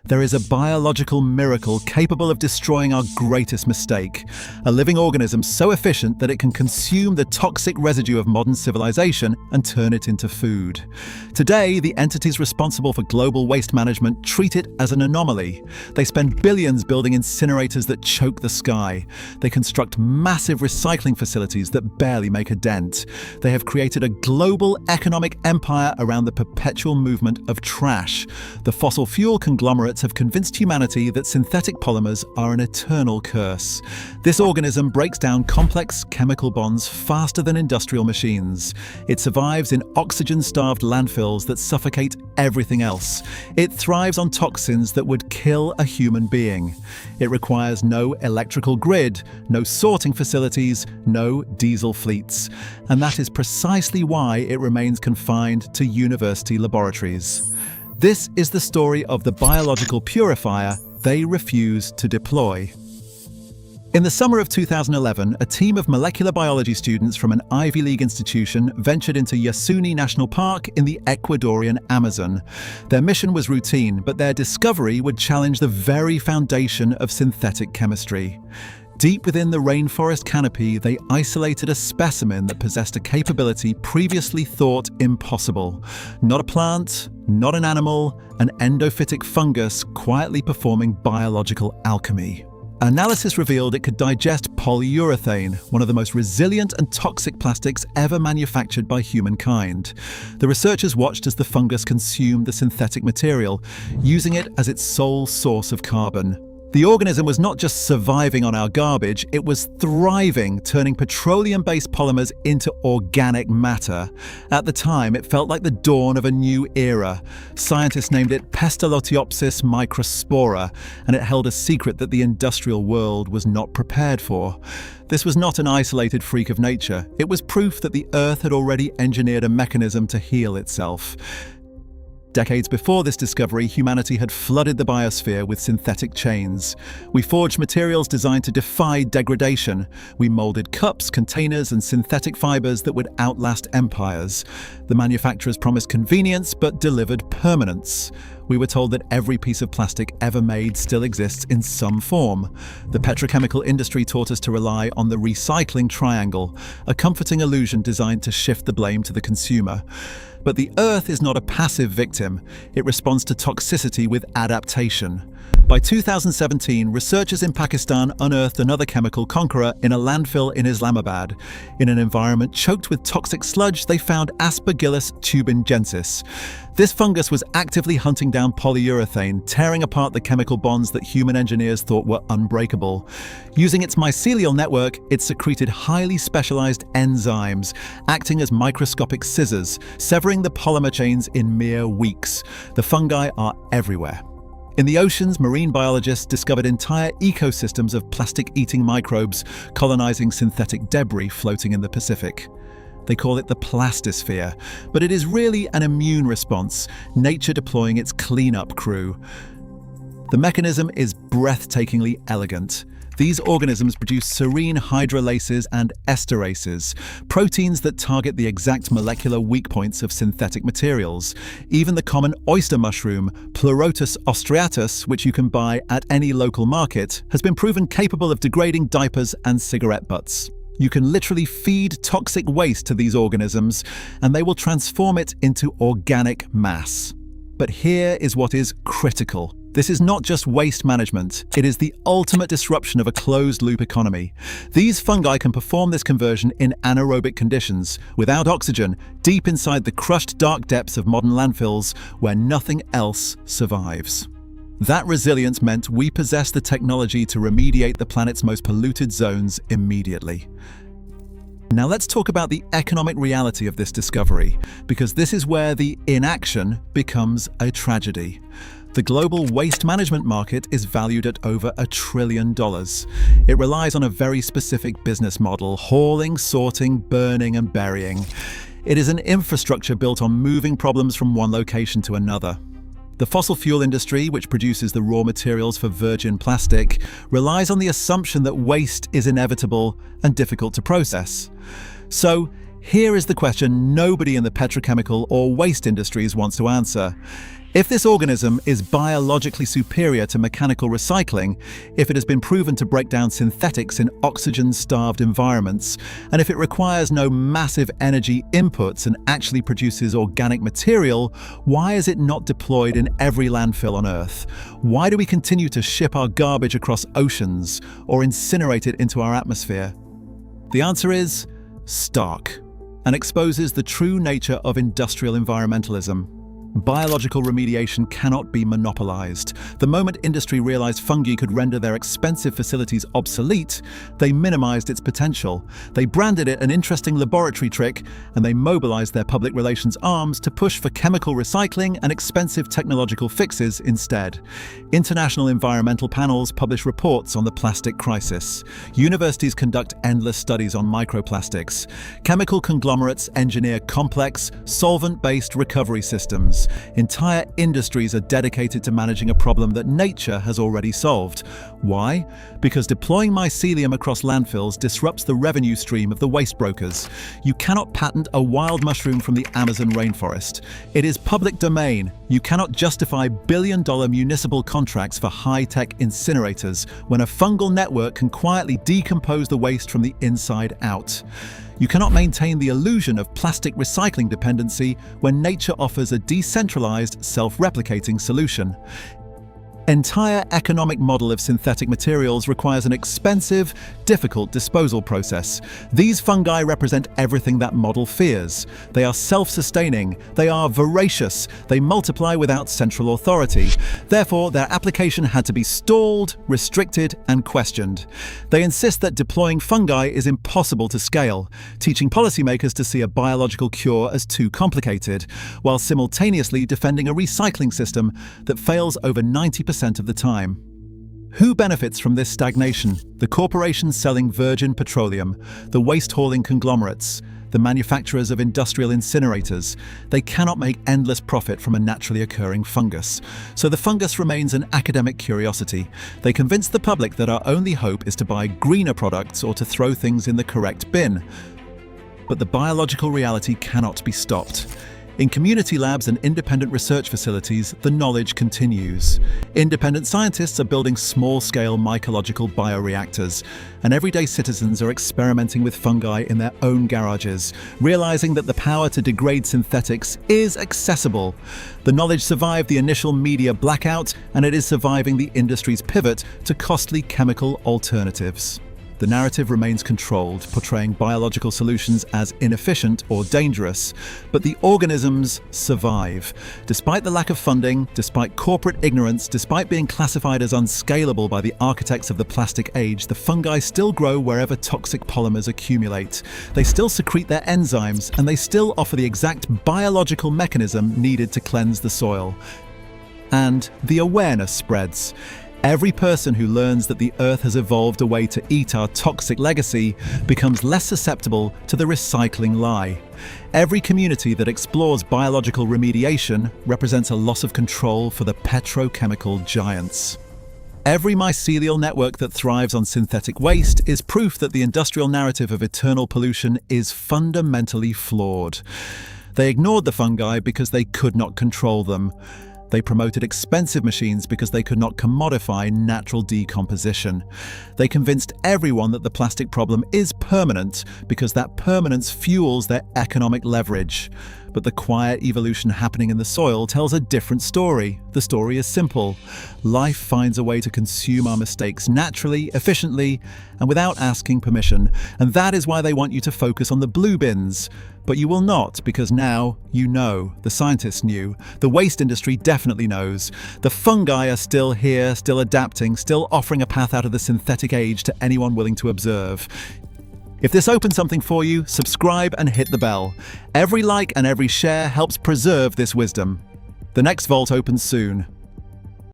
There is a biological miracle capable of destroying our greatest mistake, a living organism so efficient that it can consume the toxic residue of modern civilization and turn it into food. Today, the entities responsible for global waste management treat it as an anomaly. They spend billions building incinerators that choke the sky. They construct massive recycling facilities that barely make a dent. They have created a global economic empire around the perpetual movement of trash. The fossil fuel conglomerates have convinced humanity that synthetic polymers are an eternal curse. This organism breaks down complex chemical bonds faster than industrial machines. It survives in oxygen-starved landfills that suffocate everything else. It thrives on toxins that would kill a human being. It requires no electrical grid, no sorting facilities, no diesel fleets. And that is precisely why it remains confined to university laboratories. This is the story of the biological purifier they refuse to deploy. In the summer of 2011, a team of molecular biology students from an Ivy League institution ventured into Yasuni National Park in the Ecuadorian Amazon. Their mission was routine, but their discovery would challenge the very foundation of synthetic chemistry. Deep within the rainforest canopy, they isolated a specimen that possessed a capability previously thought impossible. Not a plant, not an animal, an endophytic fungus quietly performing biological alchemy. Analysis revealed it could digest polyurethane, one of the most resilient and toxic plastics ever manufactured by humankind. The researchers watched as the fungus consumed the synthetic material, using it as its sole source of carbon. The organism was not just surviving on our garbage, it was thriving, turning petroleum-based polymers into organic matter. At the time, it felt like the dawn of a new era. Scientists named it Pestalothiopsis microspora, and it held a secret that the industrial world was not prepared for. This was not an isolated freak of nature. It was proof that the Earth had already engineered a mechanism to heal itself. Decades before this discovery, humanity had flooded the biosphere with synthetic chains. We forged materials designed to defy degradation. We molded cups, containers, and synthetic fibers that would outlast empires. The manufacturers promised convenience, but delivered permanence. We were told that every piece of plastic ever made still exists in some form. The petrochemical industry taught us to rely on the recycling triangle, a comforting illusion designed to shift the blame to the consumer. But the Earth is not a passive victim. It responds to toxicity with adaptation. By 2017, researchers in Pakistan unearthed another chemical conqueror in a landfill in Islamabad. In an environment choked with toxic sludge, they found Aspergillus tubangensis. This fungus was actively hunting down polyurethane, tearing apart the chemical bonds that human engineers thought were unbreakable. Using its mycelial network, it secreted highly specialized enzymes, acting as microscopic scissors, severing the polymer chains in mere weeks. The fungi are everywhere. In the oceans, marine biologists discovered entire ecosystems of plastic-eating microbes colonizing synthetic debris floating in the Pacific. They call it the plastosphere, but it is really an immune response, nature deploying its cleanup crew. The mechanism is breathtakingly elegant. These organisms produce serine hydrolases and esterases, proteins that target the exact molecular weak points of synthetic materials. Even the common oyster mushroom, Pleurotus austriatus, which you can buy at any local market, has been proven capable of degrading diapers and cigarette butts. You can literally feed toxic waste to these organisms, and they will transform it into organic mass. But here is what is critical. This is not just waste management, it is the ultimate disruption of a closed-loop economy. These fungi can perform this conversion in anaerobic conditions, without oxygen, deep inside the crushed dark depths of modern landfills where nothing else survives. That resilience meant we possess the technology to remediate the planet's most polluted zones immediately. Now let's talk about the economic reality of this discovery, because this is where the inaction becomes a tragedy. The global waste management market is valued at over $1 trillion. It relies on a very specific business model: hauling, sorting, burning, and burying. It is an infrastructure built on moving problems from one location to another. The fossil fuel industry, which produces the raw materials for virgin plastic, relies on the assumption that waste is inevitable and difficult to process. So, here is the question nobody in the petrochemical or waste industries wants to answer. If this organism is biologically superior to mechanical recycling, if it has been proven to break down synthetics in oxygen-starved environments, and if it requires no massive energy inputs and actually produces organic material, why is it not deployed in every landfill on Earth? Why do we continue to ship our garbage across oceans or incinerate it into our atmosphere? The answer is stark, and exposes the true nature of industrial environmentalism. Biological remediation cannot be monopolized. The moment industry realized fungi could render their expensive facilities obsolete, they minimized its potential. They branded it an interesting laboratory trick, and they mobilized their public relations arms to push for chemical recycling and expensive technological fixes instead. International environmental panels publish reports on the plastic crisis. Universities conduct endless studies on microplastics. Chemical conglomerates engineer complex, solvent-based recovery systems. Entire industries are dedicated to managing a problem that nature has already solved. Why? Because deploying mycelium across landfills disrupts the revenue stream of the waste brokers. You cannot patent a wild mushroom from the Amazon rainforest. It is public domain. You cannot justify billion-dollar municipal contracts for high-tech incinerators when a fungal network can quietly decompose the waste from the inside out. You cannot maintain the illusion of plastic recycling dependency when nature offers a decentralized, self-replicating solution. Entire economic model of synthetic materials requires an expensive, difficult disposal process. These fungi represent everything that model fears. They are self-sustaining, they are voracious, they multiply without central authority. Therefore, their application had to be stalled, restricted, and questioned. They insist that deploying fungi is impossible to scale, teaching policymakers to see a biological cure as too complicated, while simultaneously defending a recycling system that fails over 90% of the time. Who benefits from this stagnation? The corporations selling virgin petroleum, the waste-hauling conglomerates, the manufacturers of industrial incinerators. They cannot make endless profit from a naturally occurring fungus. So the fungus remains an academic curiosity. They convince the public that our only hope is to buy greener products or to throw things in the correct bin. But the biological reality cannot be stopped. In community labs and independent research facilities, the knowledge continues. Independent scientists are building small-scale mycological bioreactors, and everyday citizens are experimenting with fungi in their own garages, realizing that the power to degrade synthetics is accessible. The knowledge survived the initial media blackout, and it is surviving the industry's pivot to costly chemical alternatives. The narrative remains controlled, portraying biological solutions as inefficient or dangerous, but the organisms survive. Despite the lack of funding, despite corporate ignorance, despite being classified as unscalable by the architects of the plastic age, the fungi still grow wherever toxic polymers accumulate. They still secrete their enzymes, and they still offer the exact biological mechanism needed to cleanse the soil. And the awareness spreads. Every person who learns that the Earth has evolved a way to eat our toxic legacy becomes less susceptible to the recycling lie. Every community that explores biological remediation represents a loss of control for the petrochemical giants. Every mycelial network that thrives on synthetic waste is proof that the industrial narrative of eternal pollution is fundamentally flawed. They ignored the fungi because they could not control them. They promoted expensive machines because they could not commodify natural decomposition. They convinced everyone that the plastic problem is permanent because that permanence fuels their economic leverage. But the quiet evolution happening in the soil tells a different story. The story is simple. Life finds a way to consume our mistakes naturally, efficiently, and without asking permission. And that is why they want you to focus on the blue bins. But you will not, because now you know. The scientists knew. The waste industry definitely knows. The fungi are still here, still adapting, still offering a path out of the synthetic age to anyone willing to observe. If this opened something for you, subscribe and hit the bell. Every like and every share helps preserve this wisdom. The next vault opens soon.